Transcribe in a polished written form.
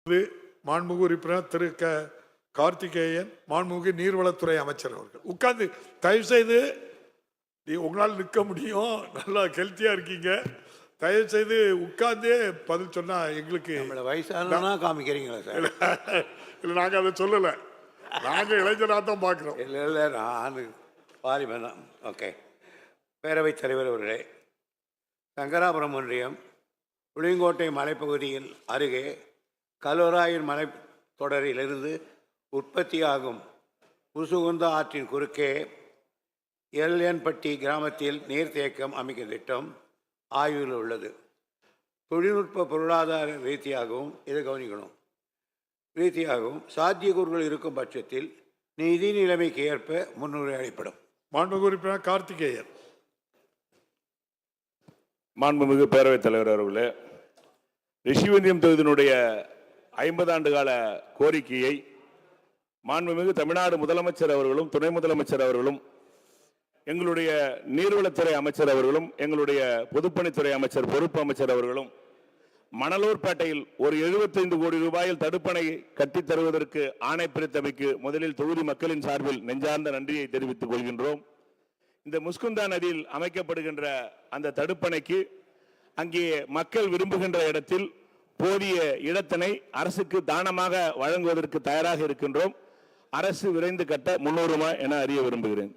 மாண்புமிகு உறுப்பினர் திரு கார்த்திகேயன், மாண்புமிகு நீர்வளத்துறை அமைச்சர் அவர்கள் உட்கார்ந்து தயவு செய்து உங்களால் நிற்க முடியும், நல்லா ஹெல்த்தியா இருக்கீங்க, தயவு செய்து உட்கார்ந்து பதில் சொன்னா எங்களுக்கு வயசானா காமிக்கிறீங்களா சார்? இல்லை, நாங்கள் அதை சொல்லலை, நாங்கள் இளைஞராக தான் பார்க்குறோம். இல்லை இல்லை, நான் பாரிமன். ஓகே. பேரவைத் தலைவர் அவர்களே, சங்கராபுரம் ஒன்றியம் புளியங்கோட்டை மலைப்பகுதியில் அருகே கல்வராயன் மலைத்தொடரிலிருந்து உற்பத்தியாகும் முசுகுந்த ஆற்றின் குறுக்கே எல்என்பட்டி கிராமத்தில் நீர்த்தேக்கம் அமைக்கும் திட்டம் ஆய்வில் உள்ளது. தொழில்நுட்ப பொருளாதார ரீதியாகவும் இதை கவனிக்கணும், ரீதியாகவும் சாத்தியக்கூறுகள் இருக்கும் பட்சத்தில் நிதி நிலைமைக்கு ஏற்ப முன்னுரிமை அளிக்கப்படும். மாண்புமிகு உறுப்பினர் கார்த்திகேயன். மாண்புமிகு பேரவைத் தலைவர் அவர்களே, ரிஷிவந்தியம் தொகுதியினுடைய 50 ஆண்டு கால கோரிக்கையை மாண்புமிகு தமிழ்நாடு முதலமைச்சர் அவர்களும் துணை முதலமைச்சர் அவர்களும் எங்களுடைய நீர்வளத்துறை அமைச்சர் அவர்களும் எங்களுடைய பொதுப்பணித்துறை அமைச்சர் பொறுப்பு அமைச்சர் அவர்களும் மணலூர்பேட்டையில் ஒரு 75 கோடி ரூபாயில் தடுப்பணை கட்டித் தருவதற்கு ஆணை பிரித்தமைக்கு முதலில் தொகுதி மக்களின் சார்பில் நெஞ்சார்ந்த நன்றியை தெரிவித்துக் கொள்கின்றோம். இந்த முஸ்குந்தா நதியில் அமைக்கப்படுகின்ற அந்த தடுப்பணைக்கு அங்கே மக்கள் விரும்புகின்ற இடத்தில் போதிய இடத்தினை அரசுக்கு தானமாக வழங்குவதற்கு தயாராக இருக்கின்றோம். அரசு விரைந்து கட்ட முன்னுரிமை என அறிய விரும்புகிறேன்.